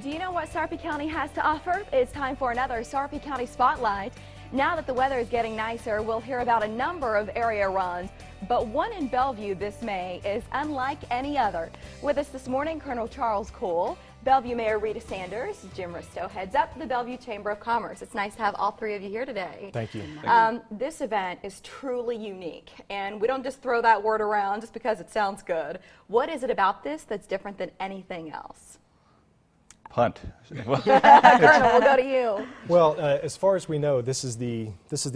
Do you know what Sarpy County has to offer? It's time for another Sarpy County Spotlight. Now that the weather is getting nicer, we'll hear about a number of area runs, but one in Bellevue this May is unlike any other. With us this morning, Colonel Charles Cole, Bellevue Mayor Rita Sanders, Jim Ristow heads up the Bellevue Chamber of Commerce. It's nice to have all three of you here today. Thank you. This event is truly unique, and we don't just throw that word around just because it sounds good. What is it about this that's different than anything else? Punt. Colonel, we'll go to you. Well, as far as we know, this is the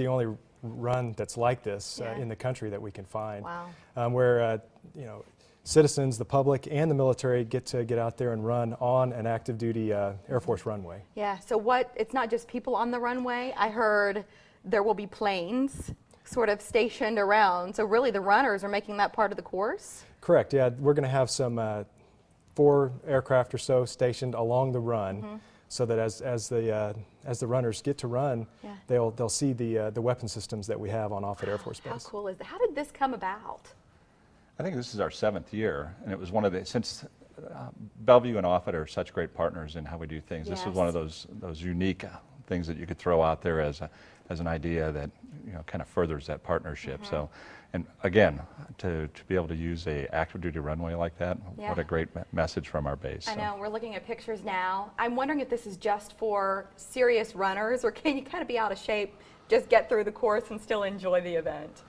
only run that's like this in the country that we can find. Wow. Where you know, citizens, the public, and the military get to get out there and run on an active duty Air Force runway. Yeah. So it's not just people on the runway. I heard there will be planes sort of stationed around. So really, the runners are making that part of the course. Correct. Yeah, we're going to have some 4 aircraft or so stationed along the run, so that as the runners get to run, they'll see the weapon systems that we have on Offutt Air Force Base. How cool is that? How did this come about? I think this is our 7th year, and it was one of the, since Bellevue and Offutt are such great partners in how we do things, this was one of those unique things that you could throw out there as an idea that, you know, kind of furthers that partnership. So, and again, to be able to use a active duty runway like that, what a great message from our base. I know, we're looking at pictures now. I'm wondering if this is just for serious runners, or can you kind of be out of shape, just get through the course and still enjoy the event?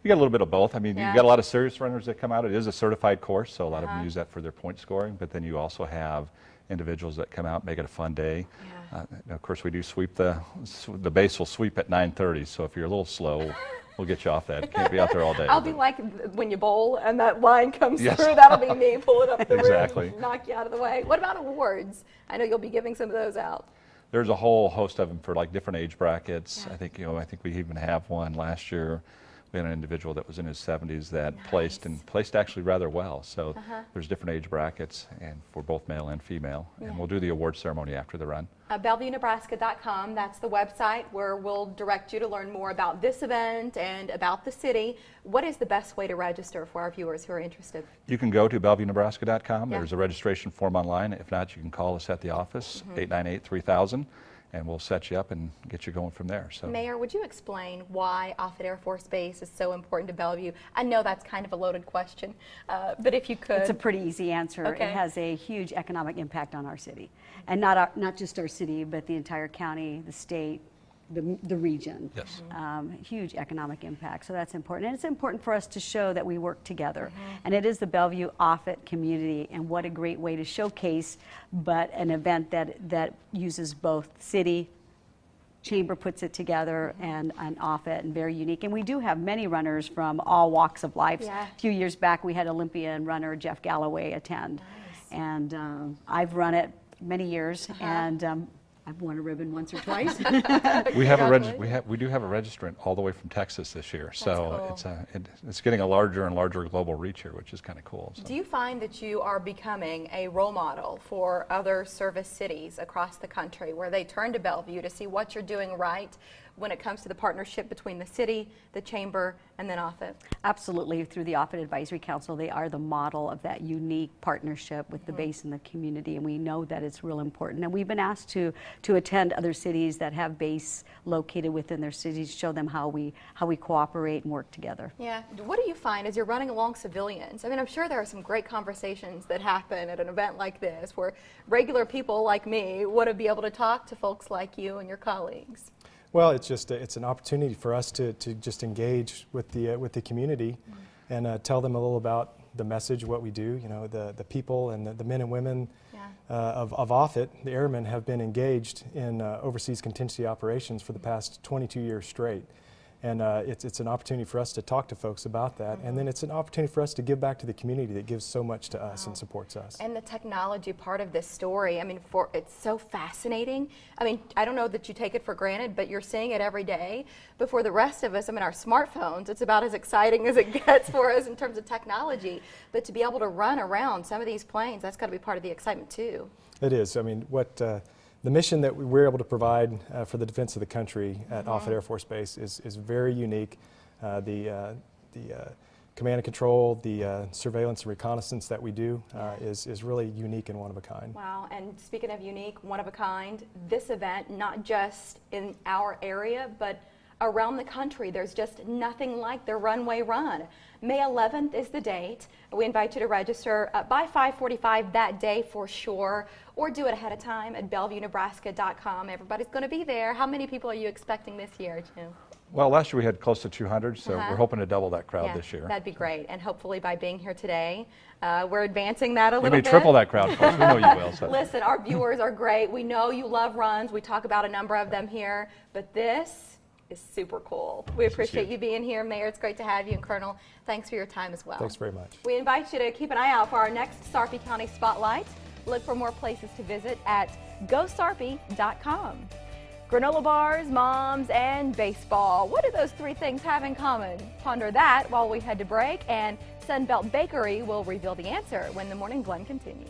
You got a little bit of both. I mean, you've got a lot of serious runners that come out. It is a certified course, so a lot of them use that for their point scoring, but then you also have individuals that come out, make it a fun day. Of course, we do sweep the base will sweep at 9:30, so if you're a little slow, we'll get you off that. You can't be out there all day. I'll be like when you bowl and that line comes through, that'll be me pulling up the room, knock you out of the way. What about awards? I know you'll be giving some of those out. There's a whole host of them for like different age brackets. I think we even have one last year. We had an individual that was in his 70s that placed actually rather well. So there's different age brackets, and for both male and female. And we'll do the award ceremony after the run. BellevueNebraska.com, that's the website where we'll direct you to learn more about this event and about the city. What is the best way to register for our viewers who are interested? You can go to BellevueNebraska.com. There's a registration form online. If not, you can call us at the office, 898-3000. And we'll set you up and get you going from there. So, Mayor, would you explain why Offutt Air Force Base is so important to Bellevue? I know that's kind of a loaded question, but if you could. It's a pretty easy answer. It has a huge economic impact on our city, and not just our city, but the entire county, the state, the region. Yes. Huge economic impact, so that's important. And it's important for us to show that we work together. And it is the Bellevue Offutt community, and what a great way to showcase, but an event that uses both city, Chamber puts it together, and Offutt, and very unique. And we do have many runners from all walks of life. A few years back, we had Olympian runner Jeff Galloway attend. And I've run it many years, and I've won a ribbon once or twice. we do have a registrant all the way from Texas this year, so it's getting a larger and larger global reach here, which is kind of cool. So. Do you find that you are becoming a role model for other service cities across the country, where they turn to Bellevue to see what you're doing right when it comes to the partnership between the city, the Chamber, and then Offutt? Absolutely. Through the Offutt Advisory Council, they are the model of that unique partnership with the base and the community, and we know that it's real important. And we've been asked to attend other cities that have base located within their cities, show them how we cooperate and work together. Yeah. What do you find as you're running along civilians? I mean, I'm sure there are some great conversations that happen at an event like this, where regular people like me would be able to talk to folks like you and your colleagues. Well, it's an opportunity for us to just engage with the community and tell them a little about the message, what we do. You know, the people and the men and women of Offutt, the airmen, have been engaged in overseas contingency operations for the past 22 years straight. And it's an opportunity for us to talk to folks about that, and then it's an opportunity for us to give back to the community that gives so much to us and supports us. And the technology part of this story, I mean, it's so fascinating. I mean, I don't know that you take it for granted, but you're seeing it every day. But for the rest of us, I mean, our smartphones, it's about as exciting as it gets for us in terms of technology. But to be able to run around some of these planes, that's got to be part of the excitement too. It is. I mean, the mission that we're able to provide for the defense of the country at Offutt Air Force Base is very unique. The command and control, the surveillance and reconnaissance that we do is really unique and one of a kind. Wow, and speaking of unique, one of a kind, this event, not just in our area, but around the country, there's just nothing like the Runway Run. May 11th is the date. We invite you to register by 5:45 that day for sure, or do it ahead of time at BellevueNebraska.com. Everybody's going to be there. How many people are you expecting this year, Jim? Well, last year we had close to 200, so we're hoping to double that crowd this year. That'd be great, and hopefully by being here today, we're advancing that a little bit. You may triple that crowd, folks. We know you will. So. Listen, our viewers are great. We know you love runs. We talk about a number of them here, but this is super cool. We appreciate you being here, Mayor. It's great to have you, and Colonel, thanks for your time as well. Thanks very much. We invite you to keep an eye out for our next Sarpy County Spotlight. Look for more places to visit at GoSarpy.com. Granola bars, moms, and baseball. What do those three things have in common? Ponder that while we head to break, and Sunbelt Bakery will reveal the answer when the Morning Blend continues.